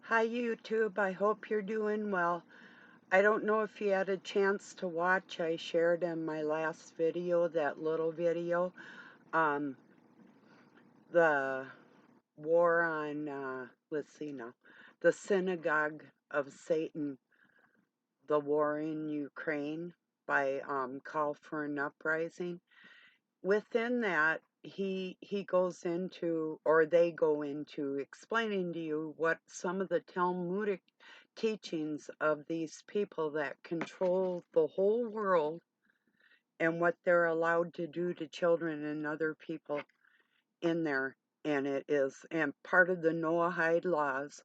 Hi YouTube, I hope you're doing well. I don't know if you had a chance to watch. I shared in my last video, that little video, um, the war on, let's see now, the Synagogue of Satan, the war in Ukraine by Call for an Uprising. Within that, he goes into, or they go into, explaining to you what some of the Talmudic teachings of these people that control the whole world and what they're allowed to do to children and other people in there. And it is, and part of the Noahide laws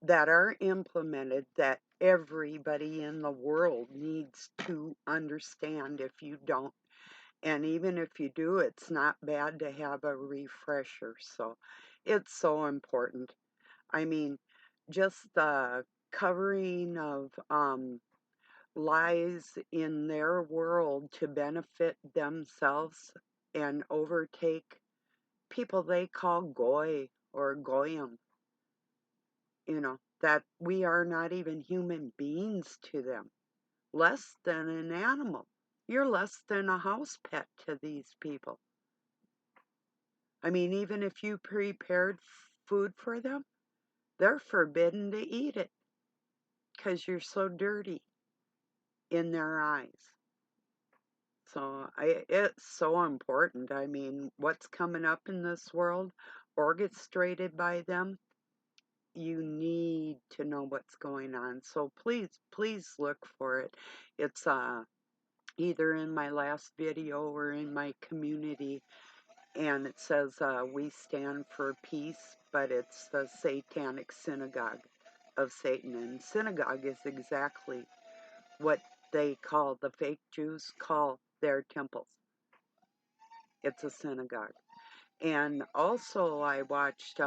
that are implemented that everybody in the world needs to understand. If you don't, and even if you do, it's not bad to have a refresher. So it's so important. I mean, just the covering of lies in their world to benefit themselves and overtake people they call goy or goyim, that we are not even human beings to them, less than an animal. You're less than a house pet to these people. I mean, even if you prepared food for them, they're forbidden to eat it because you're so dirty in their eyes. So it's so important. I mean, what's coming up in this world, orchestrated by them, you need to know what's going on. So please look for it. It's either in my last video or in my community, and it says we stand for peace, but it's the Satanic Synagogue of Satan. And synagogue is exactly what the fake Jews call their temples. It's a synagogue. And also I watched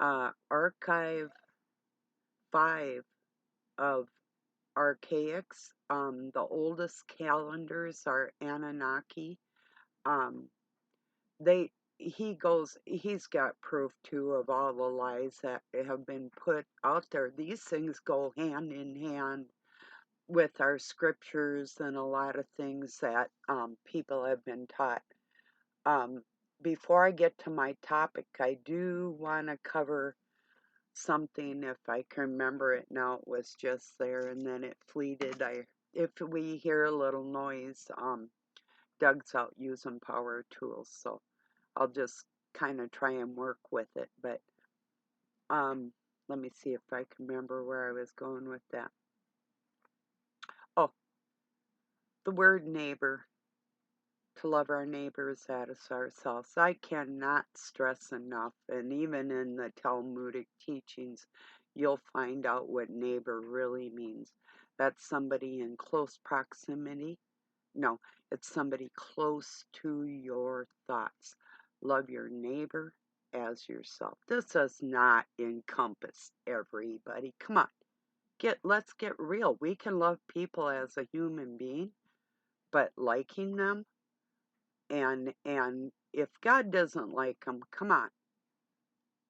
Archive 5 of Archaics. The oldest calendars are Anunnaki. Um, they he's got proof too of all the lies that have been put out there. These things go hand in hand with our scriptures and a lot of things that people have been taught. um, Before I get to my topic, I do want to cover something. If I can remember it now, it was just there and then it fleeted. If we hear a little noise, Doug's out using power tools, so I'll just kind of try and work with it. But um, let me see if I can remember where I was going with that. Oh, the word neighbor. To love our neighbors as ourselves. I cannot stress enough, and even in the Talmudic teachings, you'll find out what neighbor really means. That's somebody in close proximity. No, it's somebody close to your thoughts. Love your neighbor as yourself. This does not encompass everybody. Come on, let's get real. We can love people as a human being, but liking them, and if God doesn't like them, come on.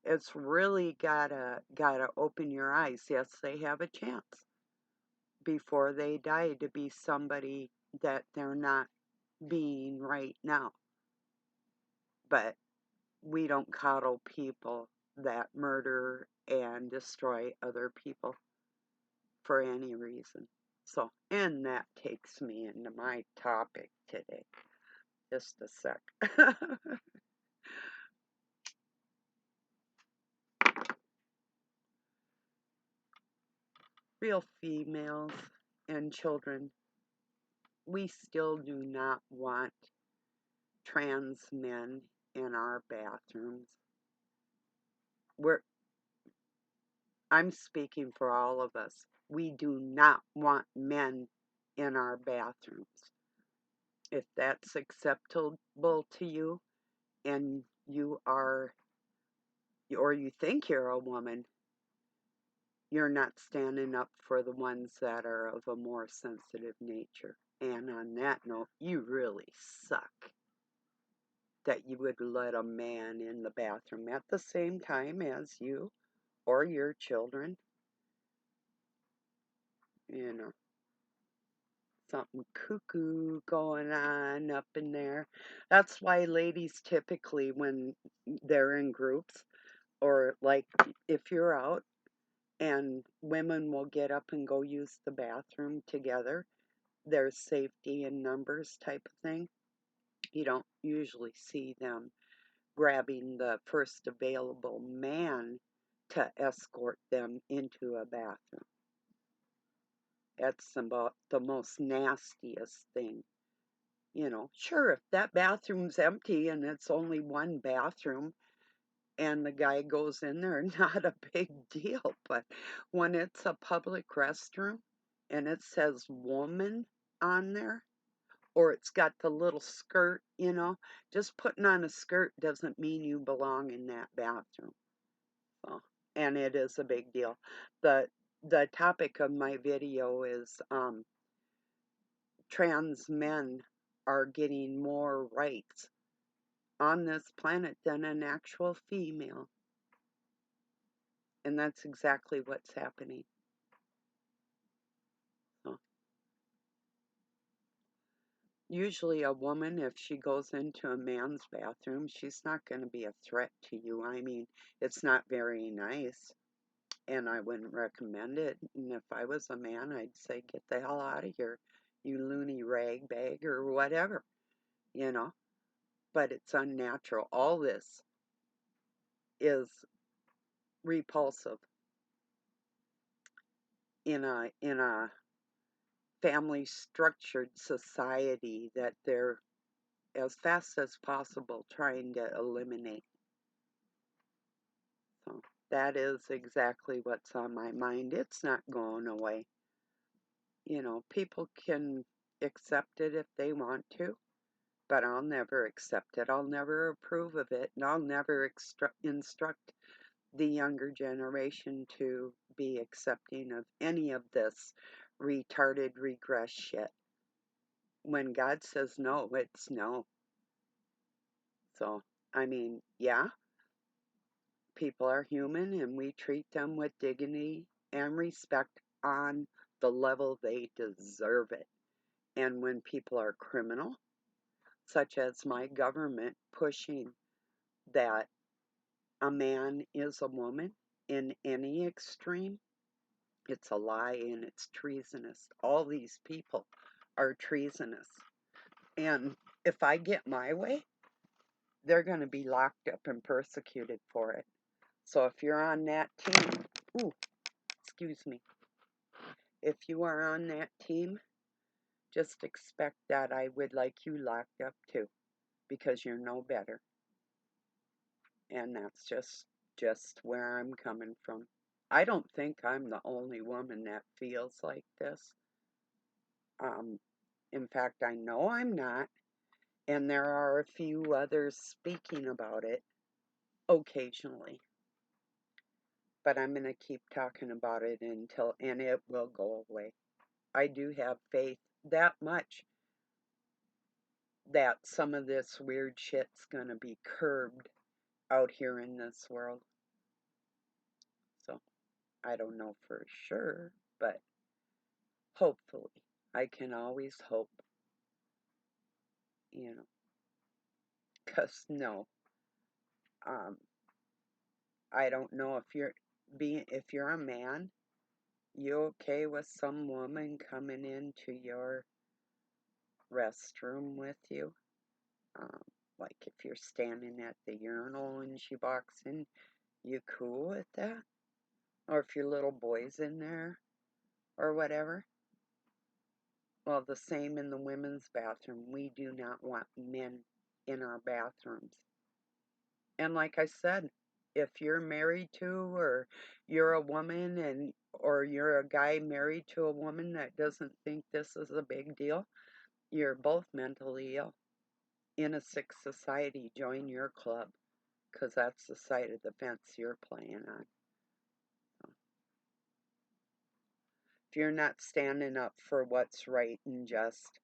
It's really gotta open your eyes. Yes, they have a chance before they die to be somebody that they're not being right now. But we don't coddle people that murder and destroy other people for any reason. So, and that takes me into my topic today. Just a sec. Real females and children, we still do not want trans men in our bathrooms. I'm speaking for all of us. We do not want men in our bathrooms. If that's acceptable to you and you are, or you think you're a woman, you're not standing up for the ones that are of a more sensitive nature. And on that note, you really suck that you would let a man in the bathroom at the same time as you, or your children, you know, something cuckoo going on up in there. That's why ladies typically, when they're in groups, or like if you're out and women will get up and go use the bathroom together, there's safety in numbers type of thing. You don't usually see them grabbing the first available man to escort them into a bathroom. That's about the most nastiest thing. Sure, if that bathroom's empty and it's only one bathroom and the guy goes in there, not a big deal. But when it's a public restroom and it says woman on there, or it's got the little skirt, just putting on a skirt doesn't mean you belong in that bathroom. So, and it is a big deal. The the topic of my video is trans men are getting more rights on this planet than an actual female. And that's exactly what's happening. So, usually a woman, if she goes into a man's bathroom, she's not going to be a threat to you. I mean, it's not very nice, and I wouldn't recommend it. And if I was a man, I'd say, get the hell out of here, you loony rag bag or whatever, you know. But it's unnatural. All this is repulsive in a family structured society that they're as fast as possible trying to eliminate. So that is exactly what's on my mind. It's not going away. People can accept it if they want to, but I'll never accept it. I'll never approve of it, and I'll never instruct the younger generation to be accepting of any of this retarded regress shit. When God says no, it's no. So, I mean, yeah, people are human and we treat them with dignity and respect on the level they deserve it. And when people are criminal, such as my government pushing that a man is a woman in any extreme, it's a lie and it's treasonous. All these people are treasonous. And if I get my way, they're going to be locked up and persecuted for it. So if you're on that team, ooh, excuse me, if you are on that team, just expect that I would like you locked up too, because you're no better. And that's just where I'm coming from. I don't think I'm the only woman that feels like this. Um, in fact, I know I'm not, and there are a few others speaking about it occasionally. But I'm going to keep talking about it and it will go away. I do have faith that much that some of this weird shit's going to be curbed out here in this world. So, I don't know for sure, but hopefully. I can always hope, you know, because no, um, I don't know if you're a man, you okay with some woman coming into your restroom with you? Um, like if you're standing at the urinal and she walks in, you cool with that? Or if your little boy's in there or whatever? Well, the same in the women's bathroom. We do not want men in our bathrooms. And like I said, if you're married to, or you're a woman or you're a guy married to a woman that doesn't think this is a big deal, you're both mentally ill. In a sick society, join your club, because that's the side of the fence you're playing on. So, if you're not standing up for what's right and just,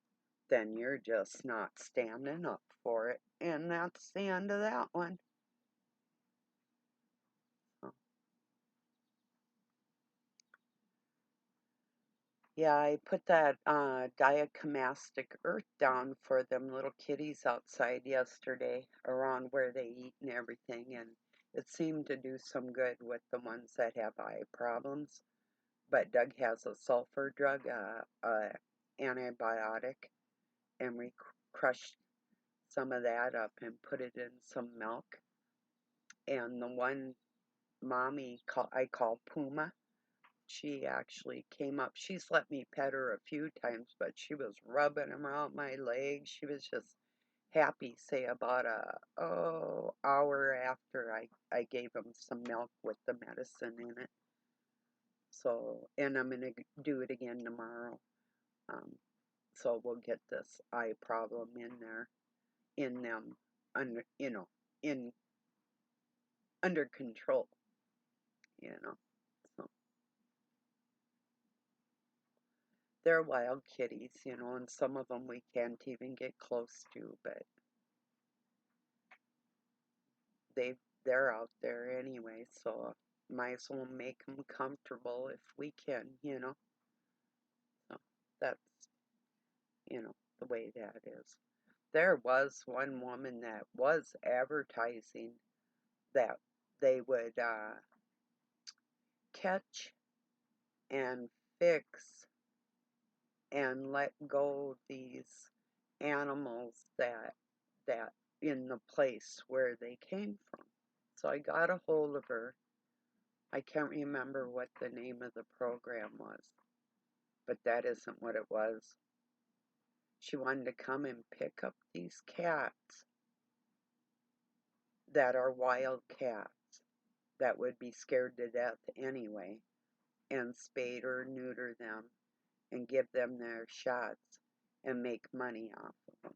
then you're just not standing up for it. And that's the end of that one. So, Yeah, I put that diatomastic earth down for them little kitties outside yesterday around where they eat and everything, and it seemed to do some good with the ones that have eye problems. But Doug has a sulfur drug, antibiotic, and we crushed some of that up and put it in some milk. And the one mommy I call Puma, she actually came up. She's let me pet her a few times, but she was rubbing around my legs. She was just happy, say about a hour after I gave him some milk with the medicine in it. So, and I'm gonna do it again tomorrow. Um, so we'll get this eye problem in there, in them, under in under control. So they're wild kitties, and some of them we can't even get close to, but they they're out there anyway, so might as well make them comfortable if we can. So that's the way that is. There was one woman that was advertising that they would catch and fix and let go these animals that in the place where they came from. So I got a hold of her. I can't remember what the name of the program was, but that isn't what it was. She wanted to come and pick up these cats that are wild cats that would be scared to death anyway, and spade or neuter them and give them their shots and make money off of them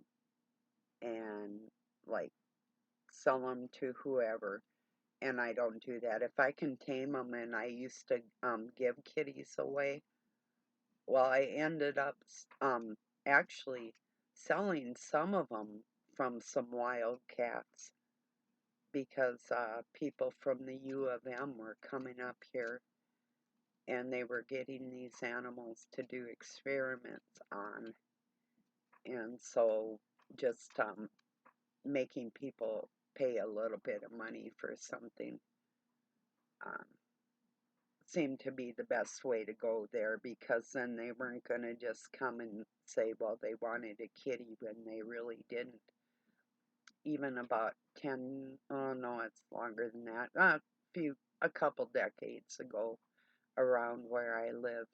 and like sell them to whoever. And I don't do that. If I can tame them, and I used to give kitties away, well, I ended up actually selling some of them from some wild cats because people from the U of M were coming up here and they were getting these animals to do experiments on. And so just making people pay a little bit of money for something um, seemed to be the best way to go there, because then they weren't going to just come and say, well, they wanted a kitty when they really didn't. Even about 10, oh no, it's longer than that, a couple decades ago, around where I live,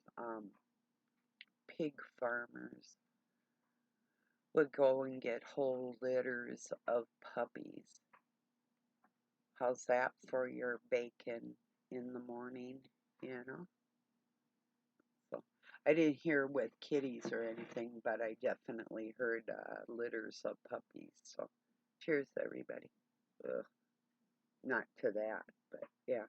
pig farmers would go and get whole litters of puppies. How's that for your bacon in the morning, you know? So I didn't hear with kitties or anything, but I definitely heard litters of puppies. So cheers, everybody. Ugh, not to that, but yeah.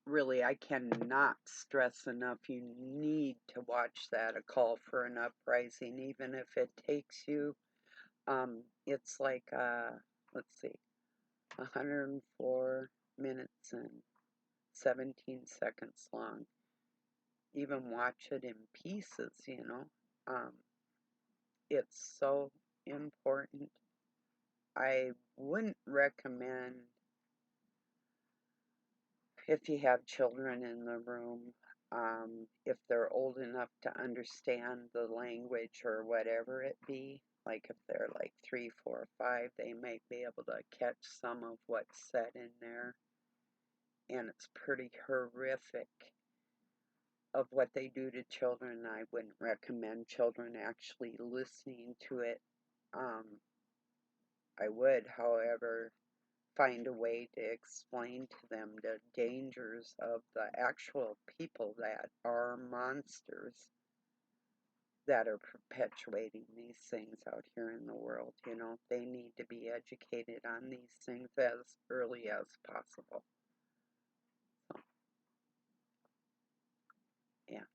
Really, I cannot stress enough. You need to watch that, A Call for an Uprising, even if it takes you. It's like let's see, 104 minutes and 17 seconds long. Even watch it in pieces. It's so important. I wouldn't recommend, if you have children in the room, if they're old enough to understand the language or whatever it be, like if they're like 3, 4, 5, they might be able to catch some of what's said in there. And it's pretty horrific of what they do to children. I wouldn't recommend children actually listening to it. I would, however, find a way to explain to them the dangers of the actual people that are monsters that are perpetuating these things out here in the world. They need to be educated on these things as early as possible. So, yeah,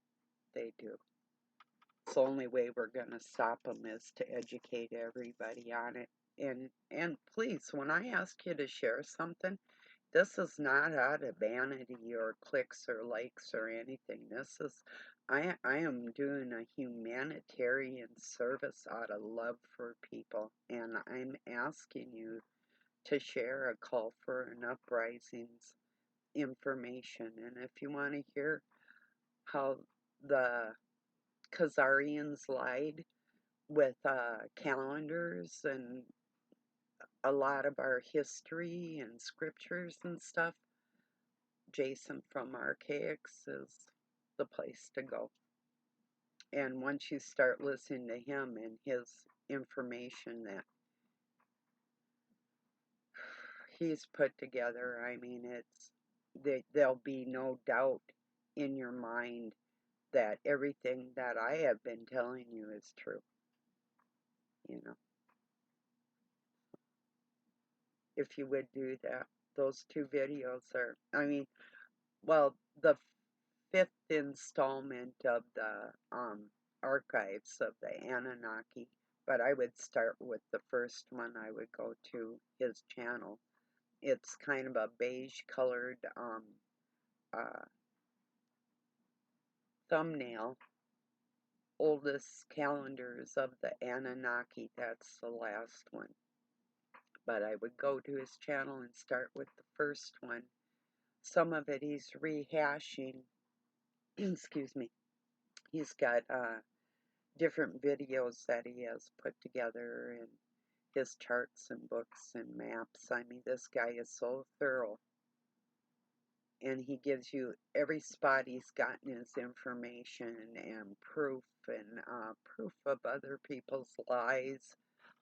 they do. It's the only way we're going to stop them is to educate everybody on it. And please, when I ask you to share something, This is not out of vanity or clicks or likes or anything. This is, I am doing a humanitarian service out of love for people, and I'm asking you to share a call for an uprising's information. And if you want to hear how the Khazarians lied with calendars and a lot of our history and scriptures and stuff, Jason from Archaics is the place to go. And once you start listening to him and his information that he's put together, I mean, there'll be no doubt in your mind that everything that I have been telling you is true. You know, if you would do that, those two videos are, I mean, well, the fifth installment of the archives of the Anunnaki, but I would start with the first one. I would go to his channel. It's kind of a beige colored uh, thumbnail. Oldest calendars of the Anunnaki, that's the last one. But I would go to his channel and start with the first one. Some of it he's rehashing. Excuse me. He's got different videos that he has put together and his charts and books and maps. I mean, this guy is so thorough. And he gives you every spot he's gotten his information and proof of other people's lies.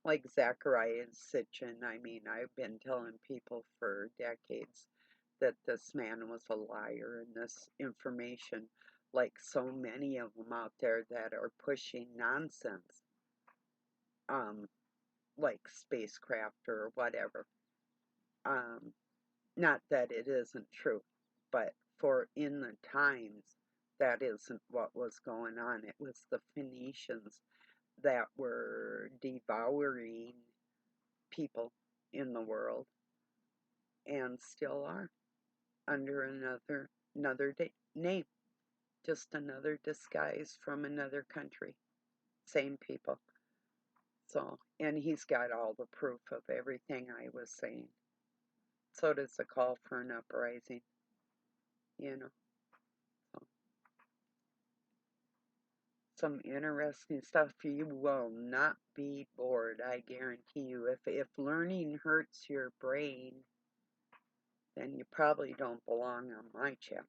Like Zachariah Sitchin. I mean, I've been telling people for decades that this man was a liar, and this information, like so many of them out there that are pushing nonsense, um, like spacecraft or whatever. Um, Not that it isn't true, but for in the times, that isn't what was going on. It was the Phoenicians that were devouring people in the world and still are under another name, just another disguise from another country. Same people. So, and he's got all the proof of everything I was saying. So does the call for an uprising, you know. So, some interesting stuff. You will not be bored, I guarantee you. If learning hurts your brain, then you probably don't belong on my channel,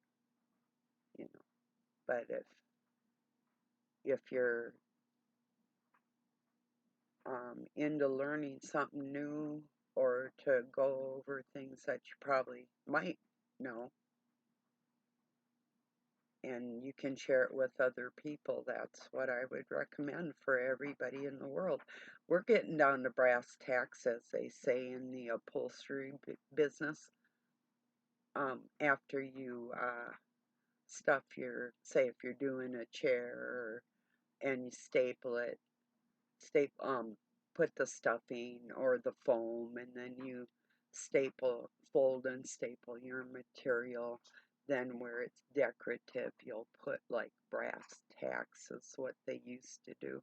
you know. But if you're into learning something new or to go over things that you probably might know, and you can share it with other people, that's what I would recommend for everybody in the world. We're getting down to brass tacks, as they say in the upholstery business. After you stuff your, say if you're doing a chair and you staple it, put the stuffing or the foam, and then you fold and staple your material. Then where it's decorative, you'll put like brass tacks, is what they used to do.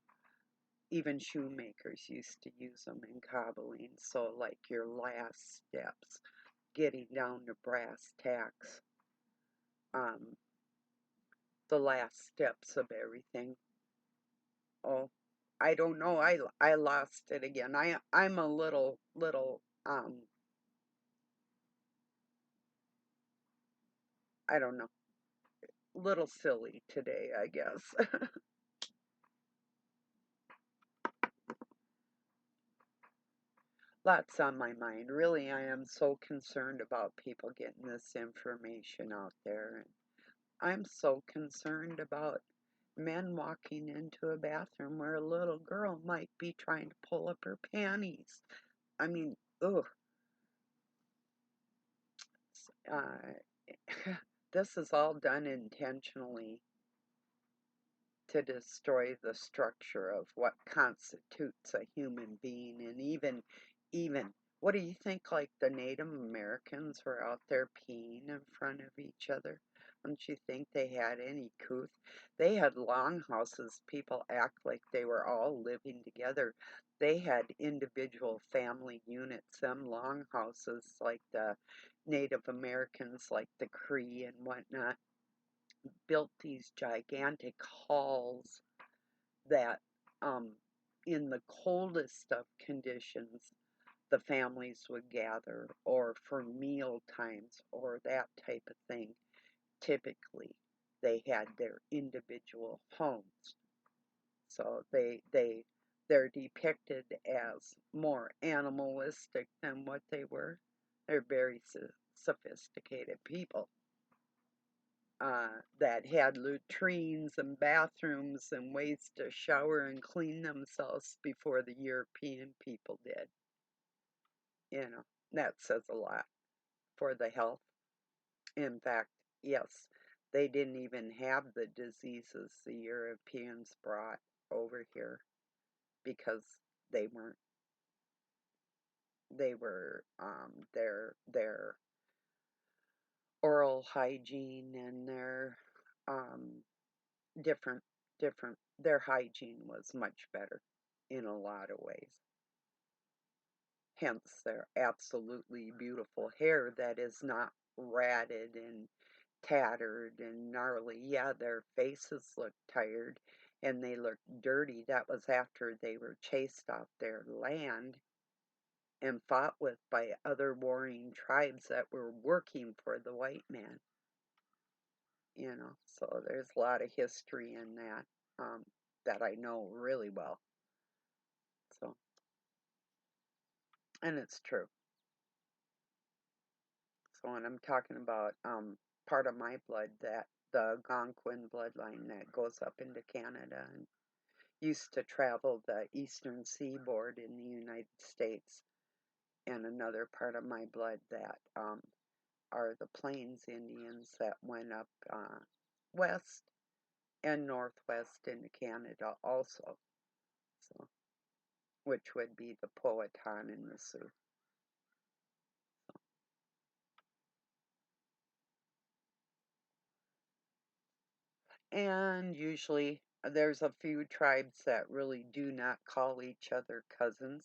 Even shoemakers used to use them in cobbling. So like your last steps, getting down to brass tacks, um, the last steps of everything. Oh, I don't know. I lost it again. I'm a little I don't know, little silly today, I guess. Lots on my mind. Really, I am so concerned about people getting this information out there. And I'm so concerned about men walking into a bathroom where a little girl might be trying to pull up her panties. I mean, ugh. This is all done intentionally to destroy the structure of what constitutes a human being, and even What do you think, like the Native Americans were out there peeing in front of each other? Don't you think they had any couth? They had longhouses. People act like they were all living together. They had individual family units. Them longhouses, like the Native Americans, like the Cree and whatnot, built these gigantic halls that, in the coldest of conditions, the families would gather, or for meal times or that type of thing. Typically, they had their individual homes. So they're depicted as more animalistic than what they were. They're very sophisticated people that had latrines and bathrooms and ways to shower and clean themselves before the European people did. You know, that says a lot for the health. In fact, yes, they didn't even have the diseases the Europeans brought over here because they weren't they were their oral hygiene and their um different different their hygiene was much better in a lot of ways. Hence their absolutely beautiful hair that is not ratted and tattered and gnarly. Yeah, their faces look tired and they look dirty. That was after they were chased off their land and fought with by other warring tribes that were working for the white man. So there's a lot of history in that that I know really well. So, and it's true. So when I'm talking about part of my blood, that the Algonquin bloodline that goes up into Canada and used to travel the eastern seaboard in the United States, and another part of my blood that are the Plains Indians that went up west and northwest into Canada also, so which would be the Powhatan and the Sioux. And usually there's a few tribes that really do not call each other cousins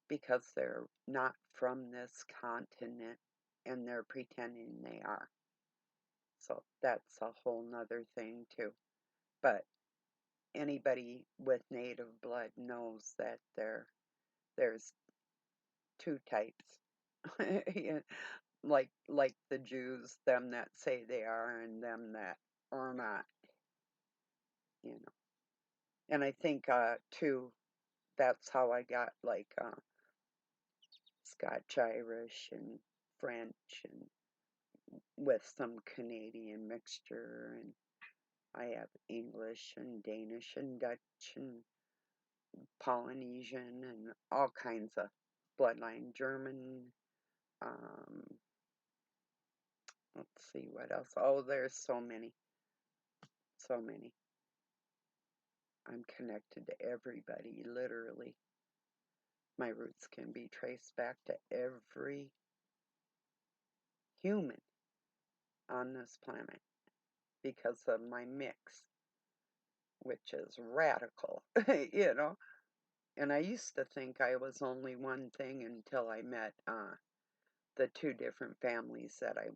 because they're not from this continent and they're pretending they are. So that's a whole nother thing too. But anybody with native blood knows that there's two types. like the Jews, them that say they are and them that are not, you know. And I think too that's how I got like Scotch Irish and French and with some Canadian mixture, and I have English and Danish and Dutch and Polynesian and all kinds of bloodline. German. Um, let's see what else. Oh, there's so many, so many. I'm connected to everybody, literally. My roots can be traced back to every human on this planet because of my mix, which is radical, you know. And I used to think I was only one thing until I met the two different families that I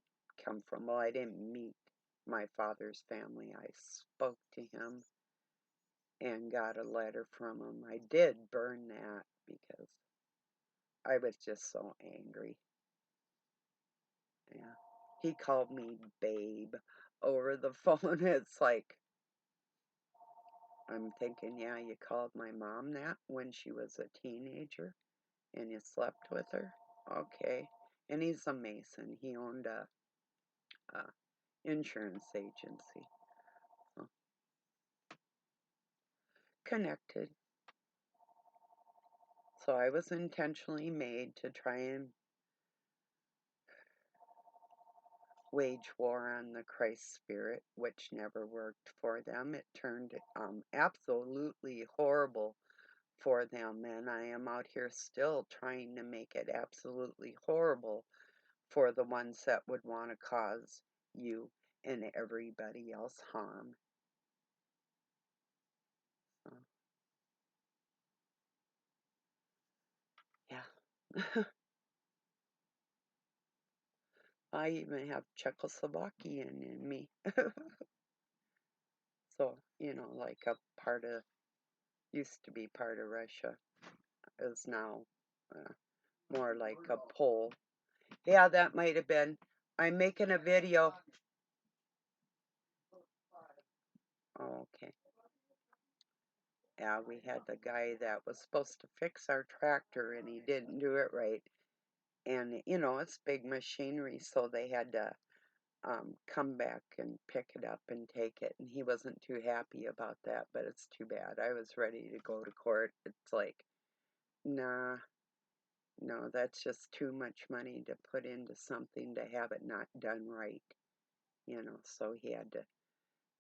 come from. Well, I didn't meet my father's family. I spoke to him and got a letter from him. I did burn that because I was just so angry. Yeah. He called me babe over the phone. It's like, I'm thinking, yeah, you called my mom that when she was a teenager and you slept with her? Okay. And he's a Mason. He owned a insurance agency. So, connected. So I was intentionally made to try and wage war on the Christ spirit, which never worked for them. It turned absolutely horrible for them, and I am out here still trying to make it absolutely horrible for the ones that would want to cause you and everybody else harm. So, yeah. I even have Czechoslovakian in me. So, like a part of, used to be part of Russia, is now uh, more like a Pole. Yeah, that might have been. I'm making a video. Oh, okay. Yeah, we had the guy that was supposed to fix our tractor and he didn't do it right. And, it's big machinery, so they had to come back and pick it up and take it. And he wasn't too happy about that, but it's too bad. I was ready to go to court. It's like, nah, no, that's just too much money to put into something to have it not done right, so he had to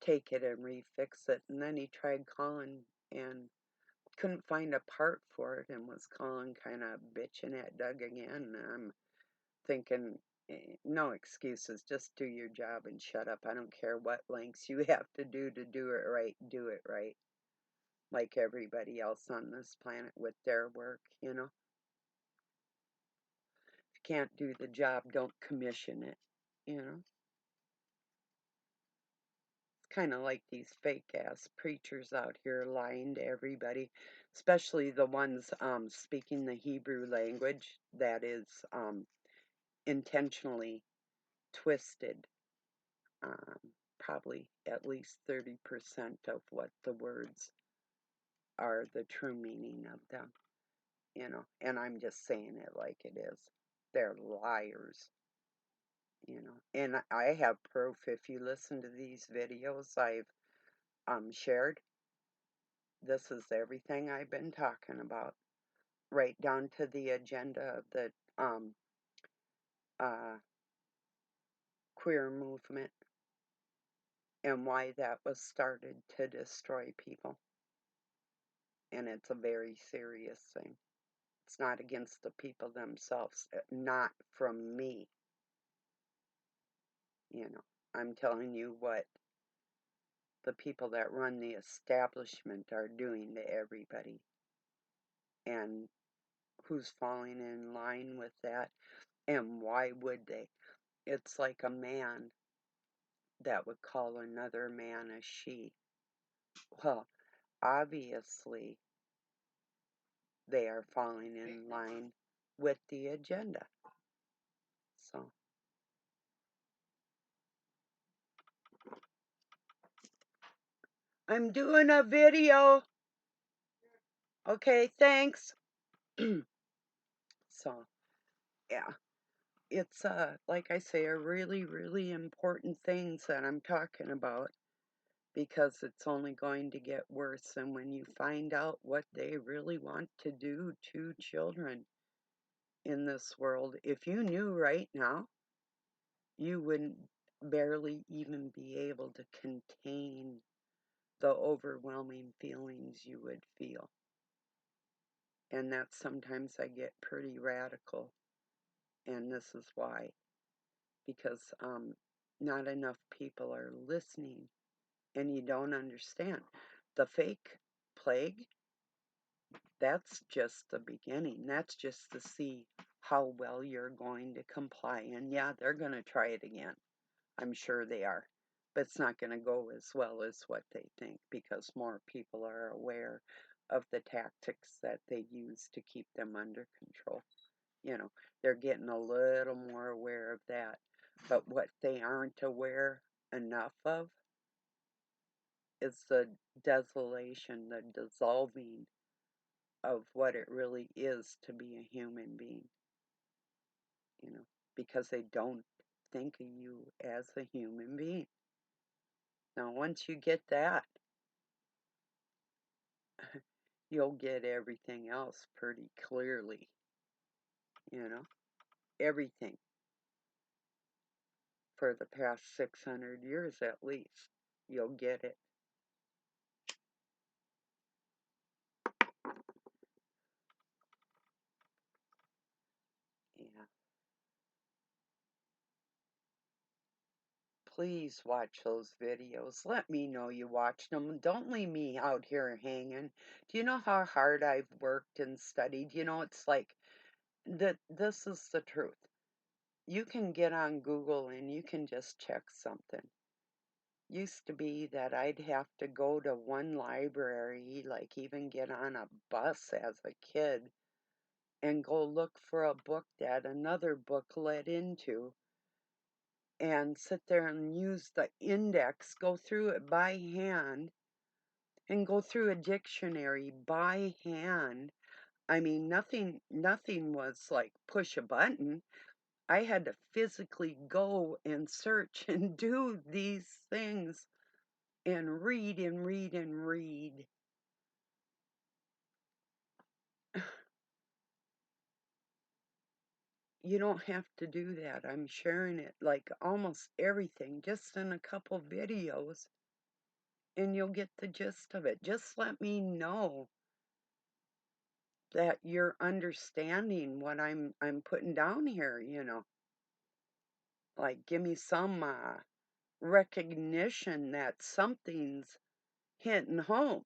take it and refix it. And then he tried calling and couldn't find a part for it and was calling kind of bitching at Doug again. And I'm thinking, no excuses, just do your job and shut up. I don't care what lengths you have to do it right, do it right. Like everybody else on this planet with their work, If you can't do the job, don't commission it, Kind of like these fake ass preachers out here lying to everybody, especially the ones speaking the Hebrew language that is intentionally twisted. Probably at least 30% of what the words are the true meaning of them, and I'm just saying it like it is. They're liars, and I have proof. If you listen to these videos I've shared, this is everything I've been talking about, right down to the agenda of the uh, queer movement and why that was started to destroy people. And it's a very serious thing. It's not against the people themselves, not from me. I'm telling you what the people that run the establishment are doing to everybody and who's falling in line with that and why would they. It's like a man that would call another man a she. Well, obviously they are falling in line with the agenda. So I'm doing a video. Okay, thanks. So, yeah, it's like I say, a really, really important things that I'm talking about because it's only going to get worse. And when you find out what they really want to do to children in this world, if you knew right now, you wouldn't barely even be able to contain the overwhelming feelings you would feel. And that sometimes I get pretty radical, and this is why. Because not enough people are listening, and you don't understand. The fake plague, that's just the beginning. That's just to see how well you're going to comply. And yeah, they're going to try it again. I'm sure they are. But it's not going to go as well as what they think because more people are aware of the tactics that they use to keep them under control. They're getting a little more aware of that. But what they aren't aware enough of is the desolation, the dissolving of what it really is to be a human being, because they don't think of you as a human being. Now, once you get that, you'll get everything else pretty clearly, everything for the past 600 years at least. You'll get it. Yeah. Please watch those videos. Let me know you watched them. Don't leave me out here hanging. Do you know how hard I've worked and studied? You know, it's like that this is the truth. You can get on Google and you can just check something. Used to be that I'd have to go to one library, like even get on a bus as a kid and go look for a book that another book led into and sit there and use the index, go through it by hand, and go through a dictionary by hand. I mean, nothing was like push a button. I had to physically go and search and do these things and read and read and read. You don't have to do that. I'm sharing it like almost everything just in a couple videos and you'll get the gist of it. Just let me know that you're understanding what I'm putting down here, you know. Like give me some recognition that something's hitting home,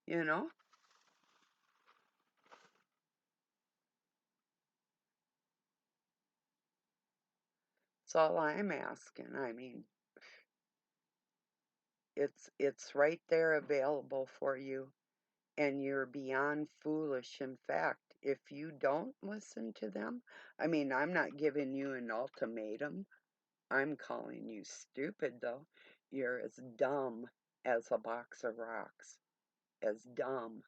you know? That's all I'm asking. I mean, it's right there available for you and you're beyond foolish. In fact, if you don't listen to them, I mean, I'm not giving you an ultimatum. I'm calling you stupid though. You're as dumb as a box of rocks, as dumb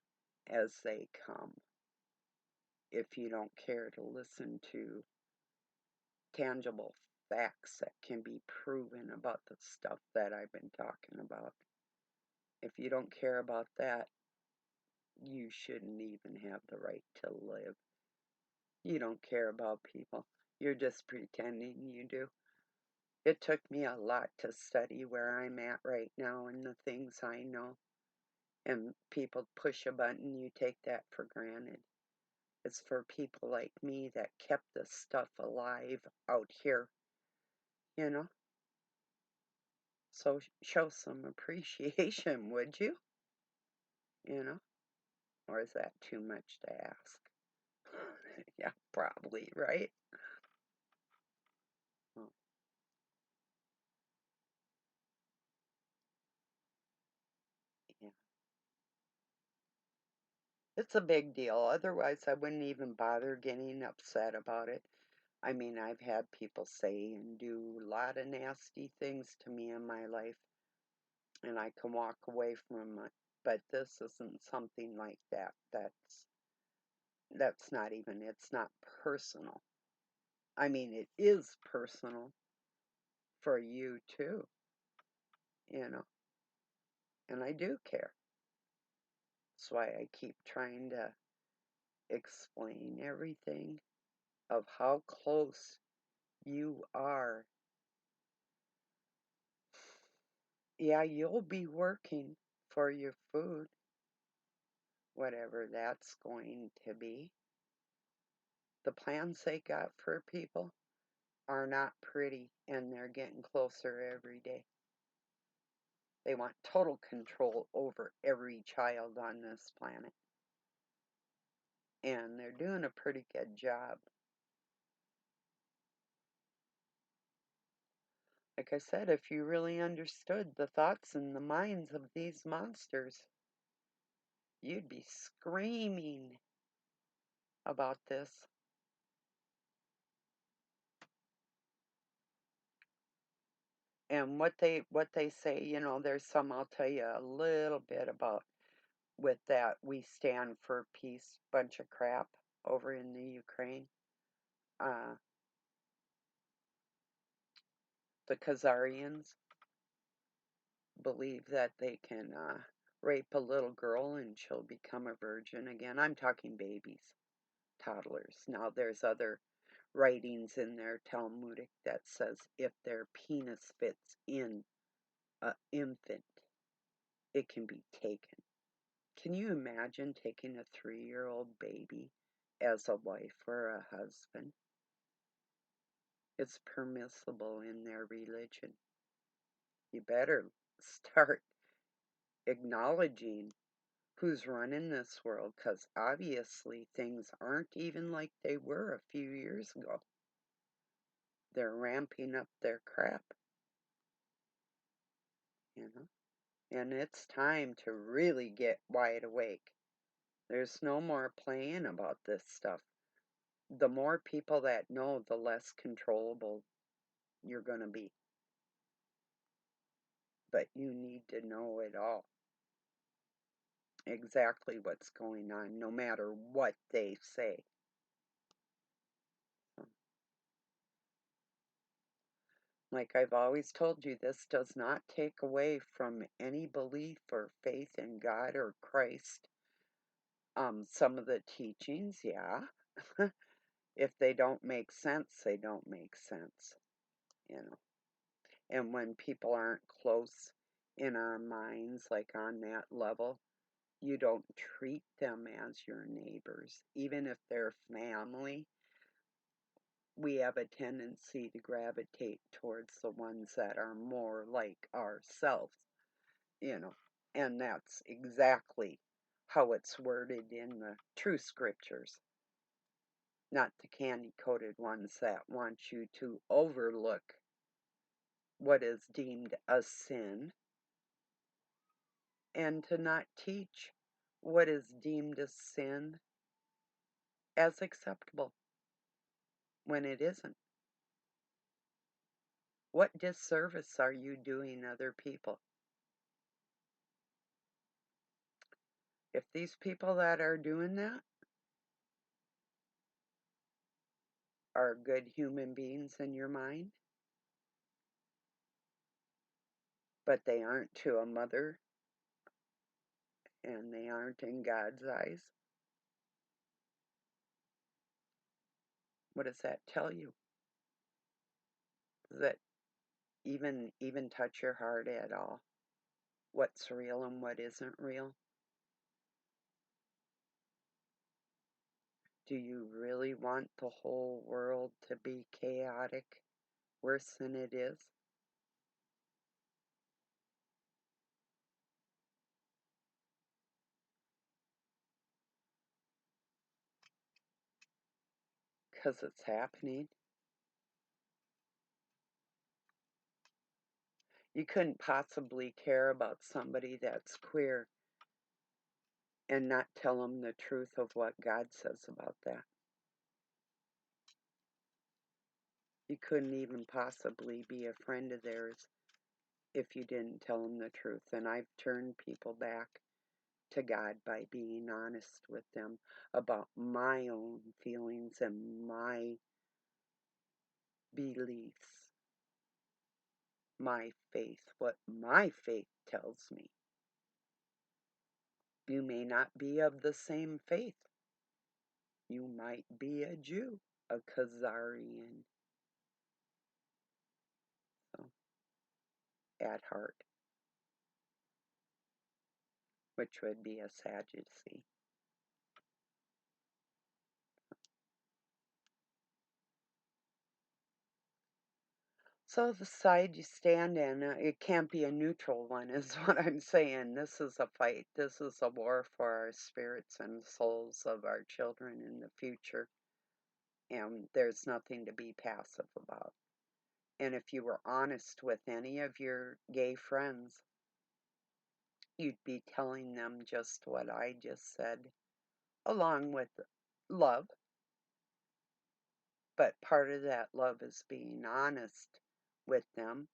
as they come if you don't care to listen to tangible facts that can be proven about the stuff that I've been talking about. If you don't care about that, you shouldn't even have the right to live. You don't care about people. You're just pretending you do. It took me a lot to study where I'm at right now and the things I know. And people push a button, you take that for granted. It's for people like me that kept this stuff alive out here, you know? So show some appreciation, would you? You know? Or is that too much to ask? Yeah, probably, right? Oh, yeah. It's a big deal. Otherwise, I wouldn't even bother getting upset about it. I mean, I've had people say and do a lot of nasty things to me in my life, and I can walk away from it. But this isn't something like that. That's not even, it's not personal. I mean, it is personal for you too, you know, and I do care. That's why I keep trying to explain everything of how close you are. Yeah, you'll be working for your food, whatever that's going to be. The plans they got for people are not pretty, and they're getting closer every day. They want total control over every child on this planet, and they're doing a pretty good job. Like I said, if you really understood the thoughts and the minds of these monsters, you'd be screaming about this. And what they say, you know, there's some I'll tell you a little bit about with that we stand for peace bunch of crap over in the Ukraine. Uh, the Khazarians believe that they can rape a little girl and she'll become a virgin again. I'm talking babies, toddlers. Now there's other writings in their Talmudic that says if their penis fits in an infant, it can be taken. Can you imagine taking a 3-year-old baby as a wife or a husband? It's permissible in their religion. You better start acknowledging who's running this world, because obviously things aren't even like they were a few years ago. They're ramping up their crap, you know? And it's time to really get wide awake. There's no more playing about this stuff. The more people that know, the less controllable you're going to be. But you need to know it all. Exactly what's going on, no matter what they say. Like I've always told you, this does not take away from any belief or faith in God or Christ. Some of the teachings, yeah. If they don't make sense, they don't make sense, you know. And when people aren't close in our minds, like on that level, you don't treat them as your neighbors. Even if they're family, we have a tendency to gravitate towards the ones that are more like ourselves, you know. And that's exactly how it's worded in the true scriptures, not the candy-coated ones that want you to overlook what is deemed a sin and to not teach what is deemed a sin as acceptable when it isn't. What disservice are you doing other people? If these people that are doing that are good human beings in your mind, but they aren't to a mother and they aren't in God's eyes, what does that tell you? Does that even touch your heart at all? What's real and what isn't real? Do you really want the whole world to be chaotic, worse than it is? Because it's happening. You couldn't possibly care about somebody that's queer and not tell them the truth of what God says about that. You couldn't even possibly be a friend of theirs if you didn't tell them the truth. And I've turned people back to God by being honest with them about my own feelings and my beliefs, my faith, what my faith tells me. You may not be of the same faith. You might be a Jew, a Khazarian, so, at heart, which would be a Sadducee. So the side you stand in, it can't be a neutral one, is what I'm saying. This is a fight. This is a war for our spirits and souls of our children in the future. And there's nothing to be passive about. And if you were honest with any of your gay friends, you'd be telling them just what I just said, along with love. But part of that love is being honest with them.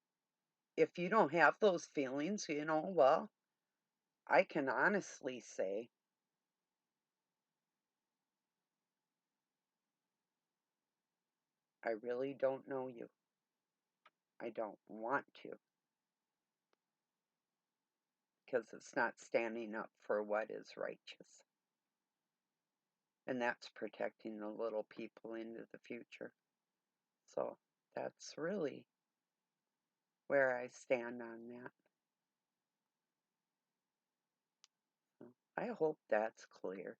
If you don't have those feelings, well, I can honestly say I really don't know you. I don't want to, because it's not standing up for what is righteous. And that's protecting the little people into the future. So that's really where I stand on that. So I hope that's clear.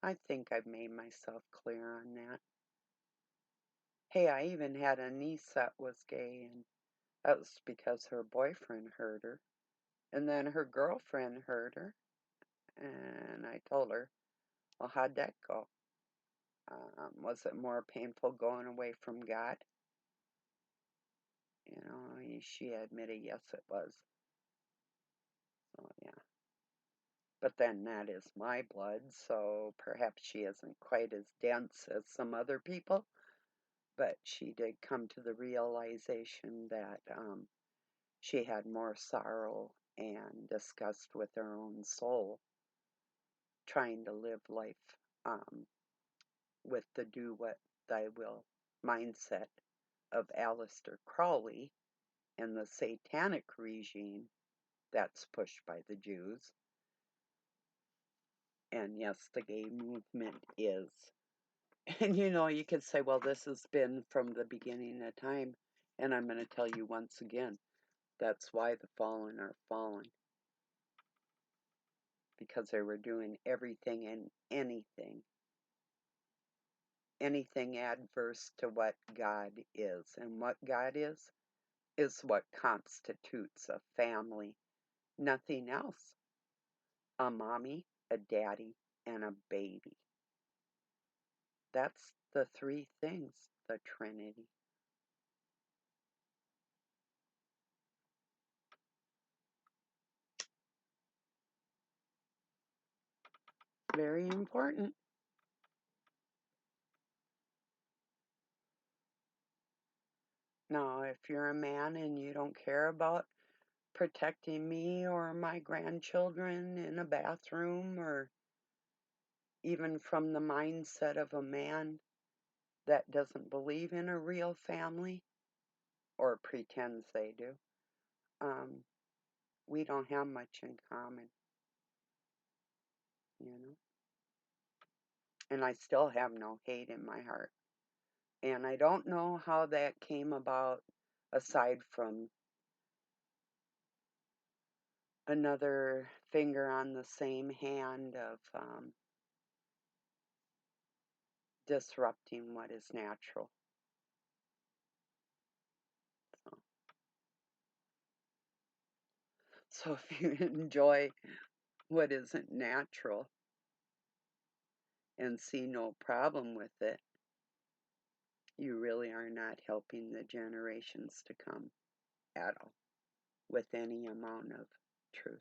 I think I've made myself clear on that. Hey, I even had a niece that was gay, and that was because her boyfriend hurt her. And then her girlfriend hurt her. And I told her, well, how'd that go? Was it more painful going away from God? You know, she admitted, yes, it was. So, yeah. But then that is my blood, so perhaps she isn't quite as dense as some other people. But she did come to the realization that she had more sorrow and disgust with her own soul trying to live life with the do what thy will mindset of Aleister Crowley and the satanic regime that's pushed by the Jews. And yes, the gay movement is. And you know, you could say, well, this has been from the beginning of time. And I'm going to tell you once again, that's why the fallen are fallen. Because they were doing everything and anything adverse to what God is. And what God is what constitutes a family. Nothing else. A mommy, a daddy, and a baby. That's the three things, the Trinity. Very important. Now, if you're a man and you don't care about protecting me or my grandchildren in a bathroom, or even from the mindset of a man that doesn't believe in a real family or pretends they do, we don't have much in common, you know. And I still have no hate in my heart. And I don't know how that came about, aside from another finger on the same hand of disrupting what is natural. So if you enjoy what isn't natural and see no problem with it, you really are not helping the generations to come at all with any amount of truth.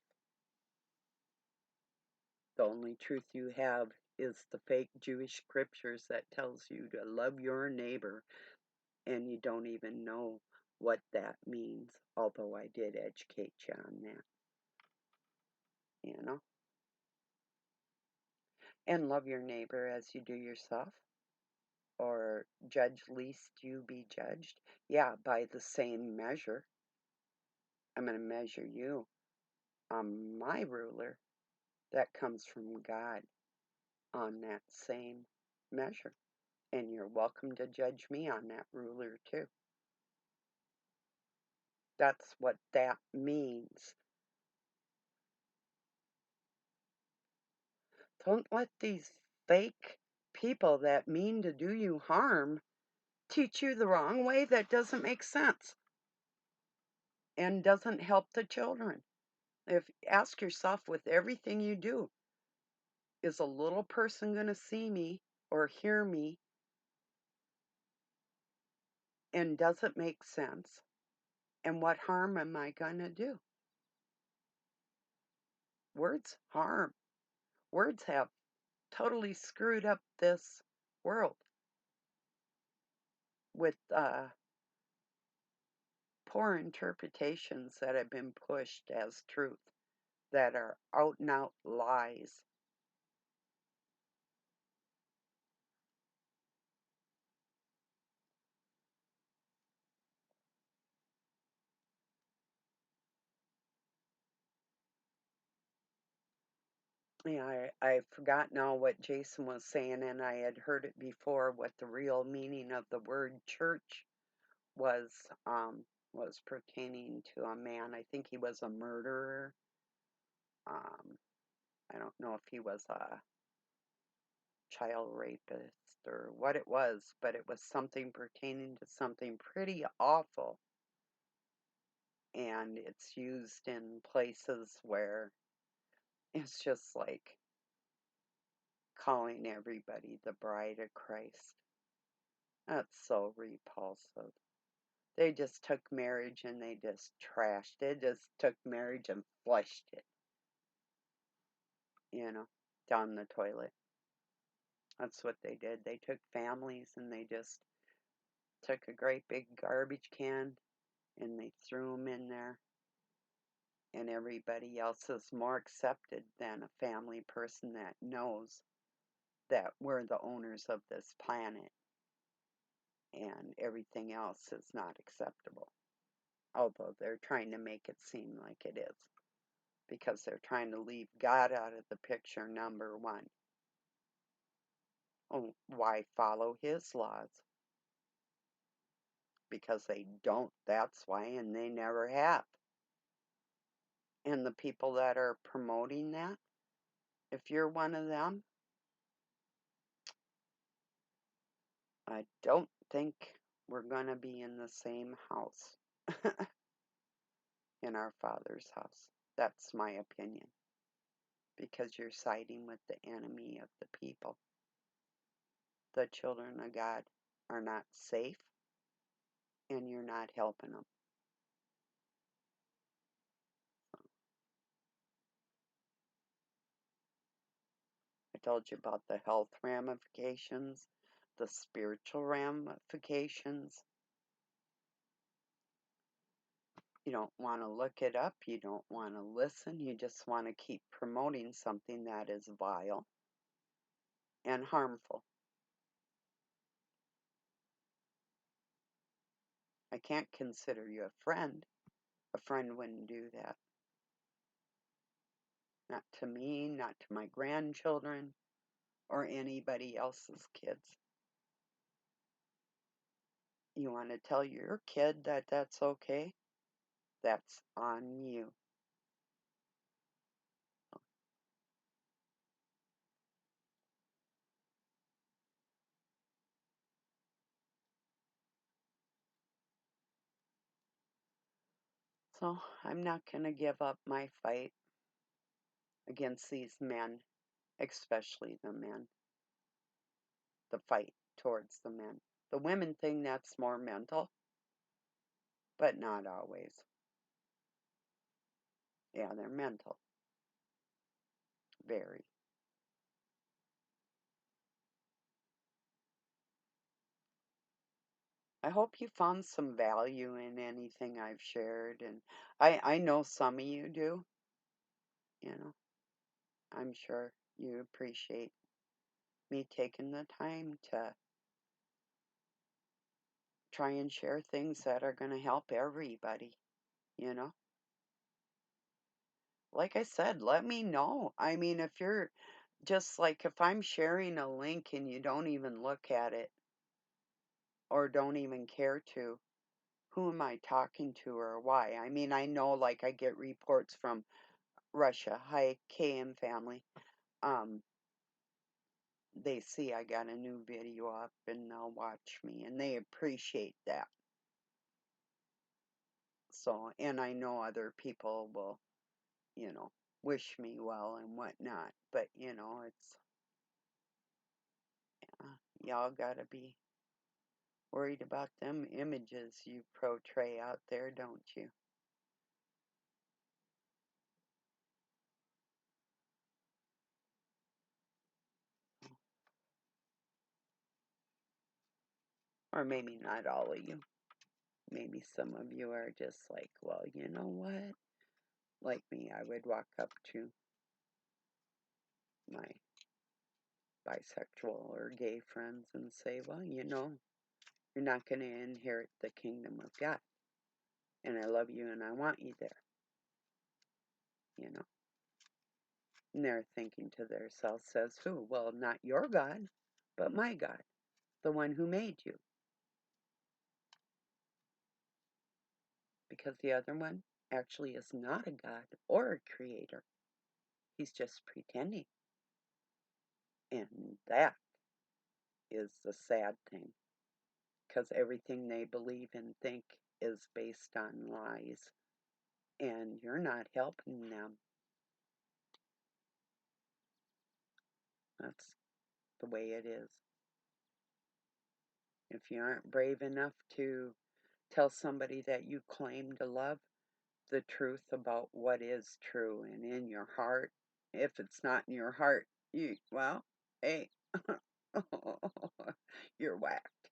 The only truth you have is the fake Jewish scriptures that tells you to love your neighbor, and you don't even know what that means, although I did educate you on that, you know. And love your neighbor as you do yourself, or judge lest you be judged. Yeah, by the same measure. I'm going to measure you on my ruler that comes from God on that same measure. And you're welcome to judge me on that ruler too. That's what that means. Don't let these fake people that mean to do you harm teach you the wrong way that doesn't make sense and doesn't help the children. If ask yourself with everything you do, is a little person going to see me or hear me, and does it make sense? And what harm am I going to do? Words harm. Words have totally screwed up this world with poor interpretations that have been pushed as truth that are out and out lies. Yeah, I forgot now what Jason was saying, and I had heard it before, what the real meaning of the word church was pertaining to a man. I think he was a murderer. Um, I don't know if he was a child rapist or what it was, but it was something pertaining to something pretty awful. And it's used in places where it's just like calling everybody the bride of Christ. That's so repulsive. They just took marriage and they just trashed it. Just took marriage and flushed it, down the toilet. That's what they did. They took families and they just took a great big garbage can and they threw them in there. And everybody else is more accepted than a family person that knows that we're the owners of this planet and everything else is not acceptable. Although they're trying to make it seem like it is, because they're trying to leave God out of the picture, number one. Oh, why follow his laws? Because they don't, that's why, and they never have. And the people that are promoting that, if you're one of them, I don't think we're going to be in the same house, in our Father's house. That's my opinion. Because you're siding with the enemy of the people. The children of God are not safe, and you're not helping them. I told you about the health ramifications, the spiritual ramifications. You don't want to look it up. You don't want to listen. You just want to keep promoting something that is vile and harmful. I can't consider you a friend. A friend wouldn't do that. Not to me, not to my grandchildren, or anybody else's kids. You want to tell your kid that that's okay? That's on you. So I'm not going to give up my fight against these men, especially the men. The fight towards the men. The women thing, that's more mental, but not always. Yeah, they're mental. Very. I hope you found some value in anything I've shared, and I know some of you do. I'm sure you appreciate me taking the time to try and share things that are going to help everybody, you know? Like I said, let me know. I mean, if you're just like, if I'm sharing a link and you don't even look at it or don't even care to, who am I talking to or why? I mean, I know like I get reports from Russia. Hi, KM family. They see I got a new video up and they'll watch me and they appreciate that. So, and I know other people will, wish me well and whatnot. But, it's, y'all gotta be worried about them images you portray out there, don't you? Or maybe not all of you. Maybe some of you are just like, well, you know what? Like me, I would walk up to my bisexual or gay friends and say, well, you're not going to inherit the kingdom of God. And I love you and I want you there. And they're thinking to themselves, says who? Well, not your God, but my God, the one who made you. Because the other one actually is not a God or a creator. He's just pretending. And that is the sad thing, because everything they believe and think is based on lies, and you're not helping them. That's the way it is. If you aren't brave enough to tell somebody that you claim to love the truth about what is true and in your heart, if it's not in your heart, well, hey, you're whacked,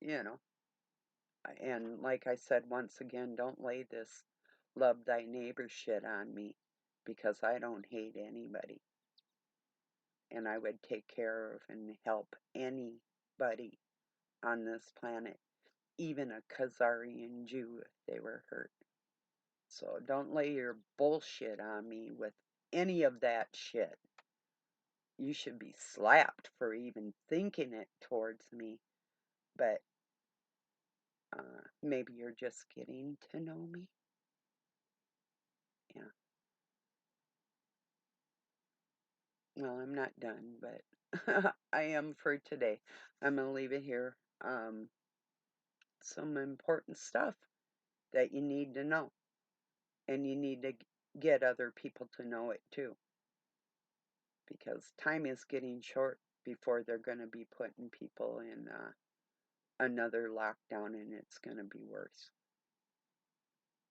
you know. And like I said, once again, don't lay this love thy neighbor shit on me, because I don't hate anybody. And I would take care of and help anybody on this planet, even a Khazarian Jew if they were hurt. So don't lay your bullshit on me with any of that shit. You should be slapped for even thinking it towards me. But maybe you're just getting to know me. Yeah. Well, I'm not done, but I am for today. I'm going to leave it here. Some important stuff that you need to know. And you need to get other people to know it too. Because time is getting short before they're going to be putting people in another lockdown, and it's going to be worse.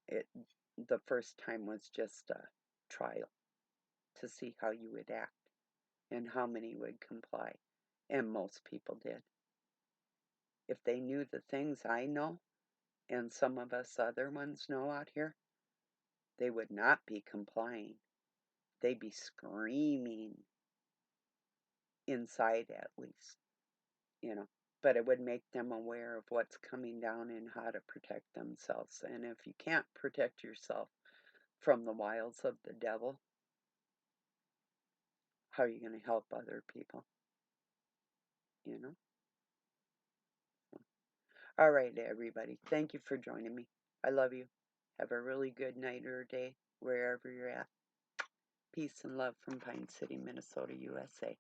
The first time was just a trial to see how you would act and how many would comply, and most people did. If they knew the things I know and some of us other ones know out here, they would not be complying. They'd be screaming, inside at least, you know. But it would make them aware of what's coming down and how to protect themselves. And if you can't protect yourself from the wiles of the devil, how are you going to help other people? You know? All right, everybody. Thank you for joining me. I love you. Have a really good night or day wherever you're at. Peace and love from Pine City, Minnesota, USA.